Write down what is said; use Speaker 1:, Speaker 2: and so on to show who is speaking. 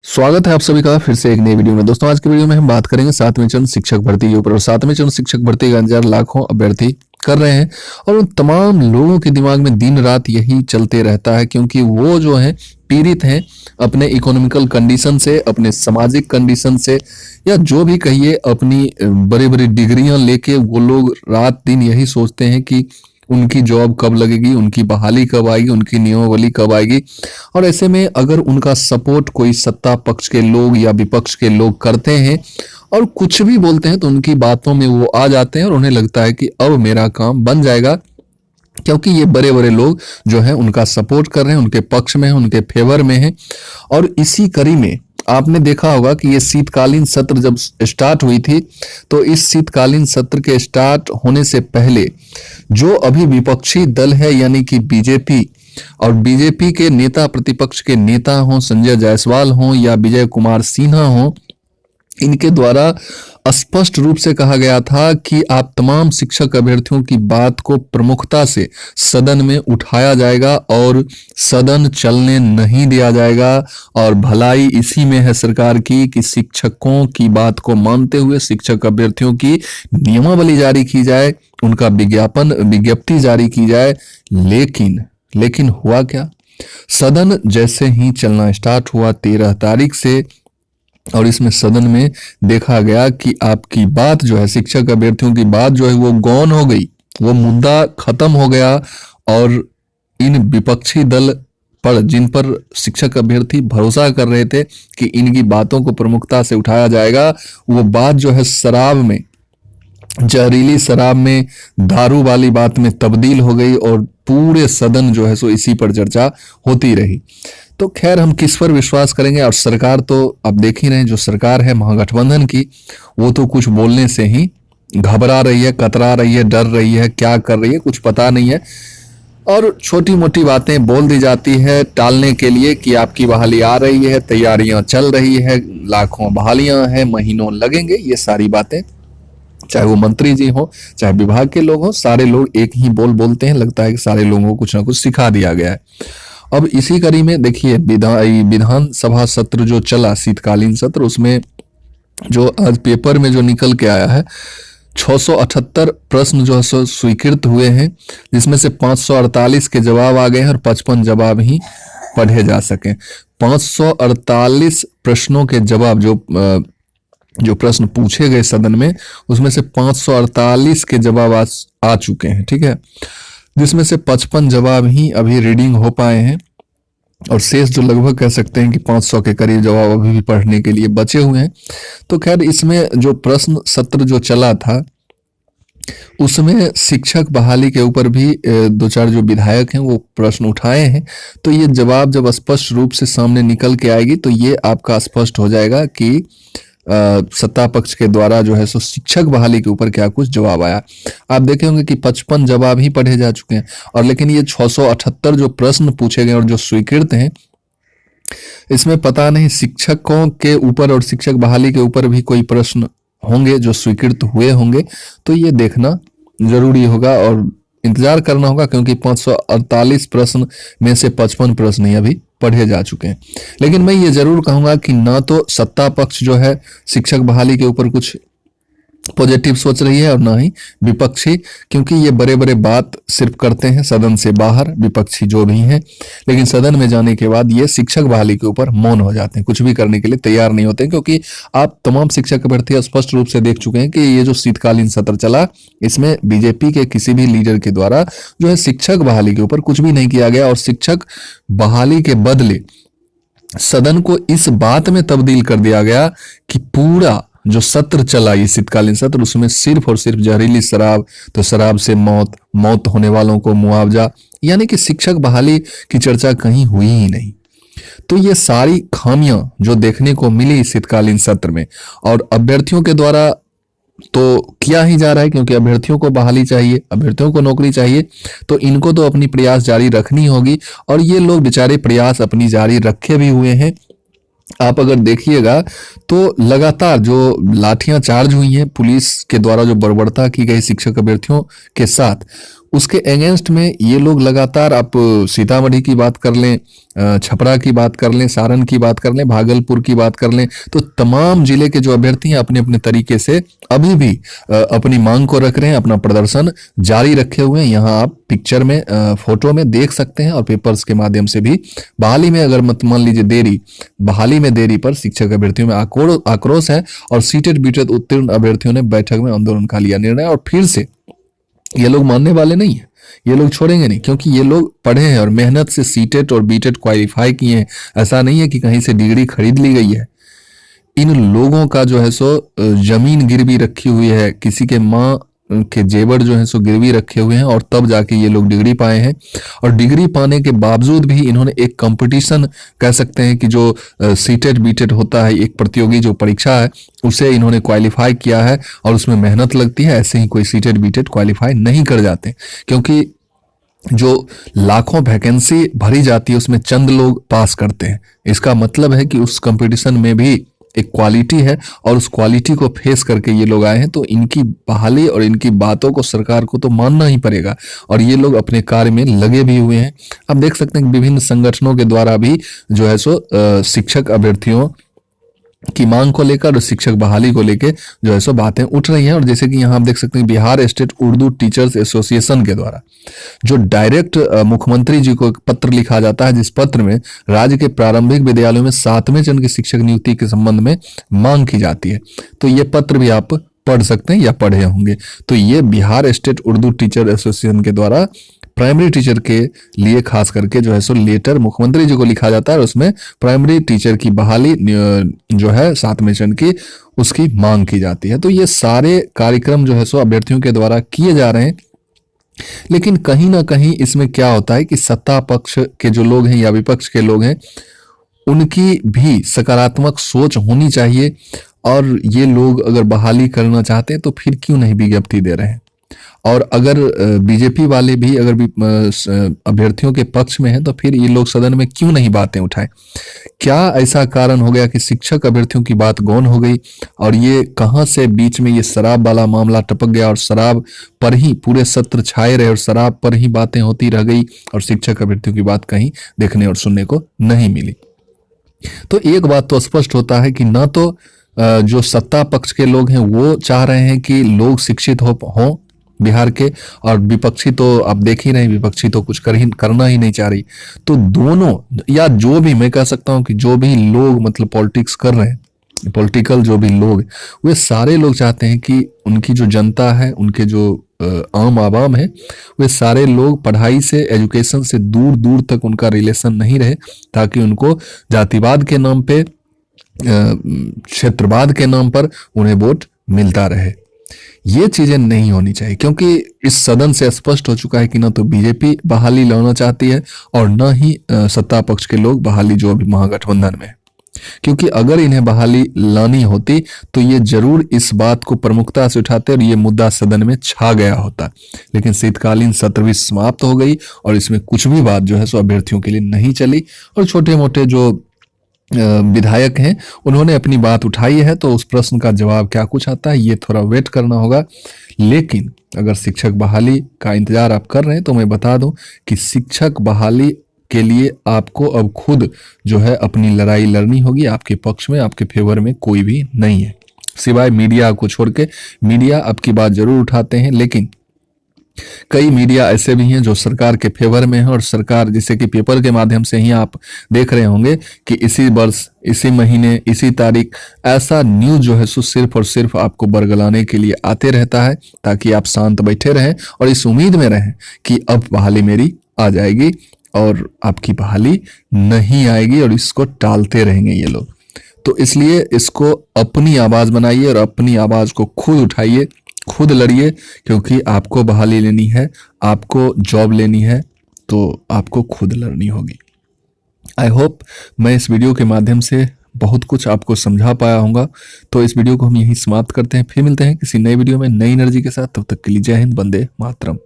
Speaker 1: स्वागत है आप सभी का फिर से एक नई वीडियो में। दोस्तों आज की वीडियो में हम बात करेंगे 7वें चरण शिक्षक भर्ती के ऊपर। और 7वें चरण शिक्षक भर्ती का इंतजार लाखों अभ्यर्थी कर रहे हैं और उन तमाम लोगों के दिमाग में दिन रात यही चलते रहता है, क्योंकि वो जो है पीड़ित हैं अपने इकोनॉमिकल कंडीशन से, अपने सामाजिक कंडीशन से, या जो भी कहिए अपनी बड़ी बड़ी डिग्रियां लेके वो लोग रात दिन यही सोचते हैं कि उनकी जॉब कब लगेगी, उनकी बहाली कब आएगी, उनकी नियमावली कब आएगी। और ऐसे में अगर उनका सपोर्ट कोई सत्ता पक्ष के लोग या विपक्ष के लोग करते हैं और कुछ भी बोलते हैं तो उनकी बातों में वो आ जाते हैं और उन्हें लगता है कि अब मेरा काम बन जाएगा, क्योंकि ये बड़े बड़े लोग जो है उनका सपोर्ट कर रहे हैं, उनके पक्ष में हैं, उनके फेवर में हैं। और इसी कड़ी में आपने देखा होगा कि ये शीतकालीन सत्र जब स्टार्ट हुई थी तो इस शीतकालीन सत्र के स्टार्ट होने से पहले जो अभी विपक्षी दल है यानी कि बीजेपी, और बीजेपी के नेता, प्रतिपक्ष के नेता हों, संजय जायसवाल हों या विजय कुमार सिन्हा हों, इनके द्वारा स्पष्ट रूप से कहा गया था कि आप तमाम शिक्षक अभ्यर्थियों की बात को प्रमुखता से सदन में उठाया जाएगा और सदन चलने नहीं दिया जाएगा। और भलाई इसी में है सरकार की कि शिक्षकों की बात को मानते हुए शिक्षक अभ्यर्थियों की नियमावली जारी की जाए, उनका विज्ञप्ति जारी की जाए। लेकिन हुआ क्या? सदन जैसे ही चलना स्टार्ट हुआ 13 तारीख से, और इसमें सदन में देखा गया कि आपकी बात जो है, शिक्षक अभ्यर्थियों की बात जो है वो गौन हो गई, वो मुद्दा खत्म हो गया। और इन विपक्षी दल पर, जिन पर शिक्षक अभ्यर्थी भरोसा कर रहे थे कि इनकी बातों को प्रमुखता से उठाया जाएगा, वो बात जो है शराब में, जहरीली शराब में, दारू वाली बात में तब्दील हो गई और पूरे सदन जो है सो इसी पर चर्चा होती रही। तो खैर हम किस पर विश्वास करेंगे? और सरकार तो अब देख ही रहे हैं, जो सरकार है महागठबंधन की, वो तो कुछ बोलने से ही घबरा रही है, कतरा रही है, डर रही है, क्या कर रही है कुछ पता नहीं है। और छोटी मोटी बातें बोल दी जाती है टालने के लिए कि आपकी बहाली आ रही है, तैयारियां चल रही है, लाखों बहालियां हैं, महीनों लगेंगे, ये सारी बातें, चाहे वो मंत्री जी हो, चाहे विभाग के लोग हो, सारे लोग एक ही बोलते हैं। लगता है कि सारे लोगों को कुछ ना कुछ सिखा दिया गया है। अब इसी कड़ी में देखिए विधानसभा सत्र जो चला, शीतकालीन सत्र, उसमें जो आज पेपर में जो निकल के आया है, 678 प्रश्न जो है स्वीकृत हुए हैं, जिसमें से 548 के जवाब आ गए हैं और 55 जवाब ही पढ़े जा सके। 548 प्रश्नों के जवाब जो प्रश्न पूछे गए सदन में, उसमें से 548 के जवाब आ चुके हैं, ठीक है, जिसमें से 55 जवाब ही अभी रीडिंग हो पाए हैं और शेष जो लगभग कह सकते हैं कि 500 के करीब जवाब अभी भी पढ़ने के लिए बचे हुए हैं। तो खैर इसमें जो प्रश्न सत्र जो चला था उसमें शिक्षक बहाली के ऊपर भी दो चार जो विधायक हैं वो प्रश्न उठाए हैं। तो ये जवाब जब स्पष्ट रूप से सामने निकल के आएगी तो ये आपका स्पष्ट हो जाएगा कि सत्ता पक्ष के द्वारा जो है सो शिक्षक बहाली के ऊपर क्या कुछ जवाब आया। आप देखे होंगे कि 55 जवाब ही पढ़े जा चुके हैं, और लेकिन ये 678 जो प्रश्न पूछे गए और जो स्वीकृत हैं, इसमें पता नहीं शिक्षकों के ऊपर और शिक्षक बहाली के ऊपर भी कोई प्रश्न होंगे जो स्वीकृत हुए होंगे। तो ये देखना जरूरी होगा और इंतजार करना होगा, क्योंकि 548 प्रश्न में से 55 प्रश्न ही अभी पढ़े जा चुके हैं। लेकिन मैं ये जरूर कहूंगा कि ना तो सत्ता पक्ष जो है शिक्षक बहाली के ऊपर कुछ पॉजिटिव सोच रही है और ना ही विपक्षी, क्योंकि ये बड़े बड़े बात सिर्फ करते हैं सदन से बाहर, विपक्षी जो भी हैं, लेकिन सदन में जाने के बाद ये शिक्षक बहाली के ऊपर मौन हो जाते हैं, कुछ भी करने के लिए तैयार नहीं होते। क्योंकि आप तमाम शिक्षक अभ्यर्थी स्पष्ट रूप से देख चुके हैं कि ये जो शीतकालीन सत्र चला, इसमें बीजेपी के किसी भी लीडर के द्वारा जो है शिक्षक बहाली के ऊपर कुछ भी नहीं किया गया, और शिक्षक बहाली के बदले सदन को इस बात में तब्दील कर दिया गया कि पूरा जो सत्र चला, ये शीतकालीन सत्र, उसमें सिर्फ और सिर्फ जहरीली शराब, तो शराब से मौत होने वालों को मुआवजा, यानी कि शिक्षक बहाली की चर्चा कहीं हुई ही नहीं। तो ये सारी खामियां जो देखने को मिली शीतकालीन सत्र में, और अभ्यर्थियों के द्वारा तो किया ही जा रहा है, क्योंकि अभ्यर्थियों को बहाली चाहिए, अभ्यर्थियों को नौकरी चाहिए, तो इनको तो अपनी प्रयास जारी रखनी होगी। और ये लोग बेचारे प्रयास अपनी जारी रखे भी हुए हैं। आप अगर देखिएगा तो लगातार जो लाठियां चार्ज हुई हैं पुलिस के द्वारा, जो बर्बरता की गई शिक्षक अभ्यर्थियों के साथ, उसके अगेंस्ट में ये लोग लगातार, आप सीतामढ़ी की बात कर लें, छपरा की बात कर लें, सारण की बात कर लें, भागलपुर की बात कर लें, तो तमाम जिले के जो अभ्यर्थी हैं अपने अपने तरीके से अभी भी अपनी मांग को रख रहे हैं, अपना प्रदर्शन जारी रखे हुए हैं। यहाँ आप पिक्चर में फोटो में देख सकते हैं और पेपर्स के माध्यम से भी बहाली में अगर मत मान लीजिए बहाली में देरी पर शिक्षक अभ्यर्थियों में आक्रोश है और सीटेट बीटेट उत्तीर्ण अभ्यर्थियों ने बैठक में आंदोलन का लिया निर्णय। और फिर से ये लोग मानने वाले नहीं है, ये लोग छोड़ेंगे नहीं, क्योंकि ये लोग पढ़े हैं और मेहनत से सीटेट और बीटेट क्वालिफाई किए हैं। ऐसा नहीं है कि कहीं से डिग्री खरीद ली गई है। इन लोगों का जो है सो जमीन गिरवी रखी हुई है, किसी के माँ के जेवर जो है सो गिरवी रखे हुए हैं और तब जाके ये लोग डिग्री पाए हैं। और डिग्री पाने के बावजूद भी इन्होंने एक कंपटीशन कह सकते हैं कि जो सीटेट बीटेट होता है, एक प्रतियोगी जो परीक्षा है, उसे इन्होंने क्वालिफाई किया है और उसमें मेहनत लगती है। ऐसे ही कोई सीटेट बीटेट क्वालिफाई नहीं कर जाते, क्योंकि जो लाखों वैकेंसी भरी जाती है उसमें चंद लोग पास करते हैं। इसका मतलब है कि उस कंपटीशन में भी एक क्वालिटी है और उस क्वालिटी को फेस करके ये लोग आए हैं। तो इनकी बहाली और इनकी बातों को सरकार को तो मानना ही पड़ेगा और ये लोग अपने कार्य में लगे भी हुए हैं। आप देख सकते हैं कि विभिन्न संगठनों के द्वारा भी जो है सो शिक्षक अभ्यर्थियों की मांग को लेकर और शिक्षक बहाली को लेकर जो है सो बातें उठ रही हैं। और जैसे कि यहाँ आप देख सकते हैं Bihar state Urdu teachers association के द्वारा जो डायरेक्ट मुख्यमंत्री जी को एक पत्र लिखा जाता है, जिस पत्र में राज्य के प्रारंभिक विद्यालयों में 7वें चरण की शिक्षक नियुक्ति के संबंध में मांग की जाती है। तो ये पत्र भी आप पढ़ सकते हैं या पढ़े होंगे। तो ये Bihar state Urdu teacher association के द्वारा प्राइमरी टीचर के लिए खास करके जो है सो लेटर मुख्यमंत्री जी को लिखा जाता है और उसमें प्राइमरी टीचर की बहाली जो है 7वें चरण की उसकी मांग की जाती है। तो ये सारे कार्यक्रम जो है सो अभ्यर्थियों के द्वारा किए जा रहे हैं। लेकिन कहीं ना कहीं इसमें क्या होता है कि सत्ता पक्ष के जो लोग हैं या विपक्ष के लोग हैं, उनकी भी सकारात्मक सोच होनी चाहिए। और ये लोग अगर बहाली करना चाहते हैं तो फिर क्यों नहीं विज्ञप्ति दे रहे हैं। और अगर बीजेपी वाले भी अगर अभ्यर्थियों के पक्ष में है तो फिर ये लोग सदन में क्यों नहीं बातें उठाएं। क्या ऐसा कारण हो गया कि शिक्षक अभ्यर्थियों की बात गौन हो गई और ये कहां से बीच में ये शराब वाला मामला टपक गया और शराब पर ही पूरे सत्र छाए रहे और शराब पर ही बातें होती रह गई और शिक्षक अभ्यर्थियों की बात कहीं देखने और सुनने को नहीं मिली। तो एक बात तो स्पष्ट होता है कि ना तो जो सत्ता पक्ष के लोग हैं वो चाह रहे हैं कि लोग शिक्षित हो बिहार के, और विपक्षी तो आप देख ही रहे हैं, विपक्षी तो कुछ करना ही नहीं चाह रही। तो दोनों या जो भी मैं कह सकता हूं कि जो भी लोग मतलब पॉलिटिक्स कर रहे हैं, पॉलिटिकल जो भी लोग, वे सारे लोग चाहते हैं कि उनकी जो जनता है, उनके जो आम आवाम है, वे सारे लोग पढ़ाई से, एजुकेशन से दूर दूर तक उनका रिलेशन नहीं रहे, ताकि उनको जातिवाद के नाम पे, क्षेत्रवाद के नाम पर उन्हें वोट मिलता रहे। ये चीजें नहीं होनी चाहिए, क्योंकि इस सदन से स्पष्ट हो चुका है कि ना तो बीजेपी बहाली लाना चाहती है और ना ही सत्ता पक्ष के लोग बहाली जो अभी महागठबंधन में है। क्योंकि अगर इन्हें बहाली लानी होती तो ये जरूर इस बात को प्रमुखता से उठाते और ये मुद्दा सदन में छा गया होता। लेकिन शीतकालीन सत्र भी समाप्त हो गई और इसमें कुछ भी बात जो है सो अभ्यर्थियों के लिए नहीं चली और छोटे मोटे जो विधायक हैं उन्होंने अपनी बात उठाई है। तो उस प्रश्न का जवाब क्या कुछ आता है ये थोड़ा वेट करना होगा। लेकिन अगर शिक्षक बहाली का इंतजार आप कर रहे हैं तो मैं बता दूं कि शिक्षक बहाली के लिए आपको अब खुद जो है अपनी लड़ाई लड़नी होगी। आपके पक्ष में, आपके फेवर में कोई भी नहीं है सिवाय मीडिया को छोड़ के। मीडिया आपकी बात जरूर उठाते हैं, लेकिन कई मीडिया ऐसे भी हैं जो सरकार के फेवर में है और सरकार, जैसे कि पेपर के माध्यम से ही आप देख रहे होंगे कि इसी वर्ष, इसी महीने, इसी तारीख ऐसा न्यूज जो है सो सिर्फ और सिर्फ आपको बरगलाने के लिए आते रहता है, ताकि आप शांत बैठे रहें और इस उम्मीद में रहें कि अब बहाली मेरी आ जाएगी, और आपकी बहाली नहीं आएगी और इसको टालते रहेंगे ये लोग। तो इसलिए इसको अपनी आवाज बनाइए और अपनी आवाज को खुद उठाइए, खुद लड़िए, क्योंकि आपको बहाली लेनी है, आपको जॉब लेनी है, तो आपको खुद लड़नी होगी। आई होप मैं इस वीडियो के माध्यम से बहुत कुछ आपको समझा पाया होगा। तो इस वीडियो को हम यहीं समाप्त करते हैं, फिर मिलते हैं किसी नए वीडियो में नई एनर्जी के साथ। तब तक के लिए जय हिंद, वंदे मातरम।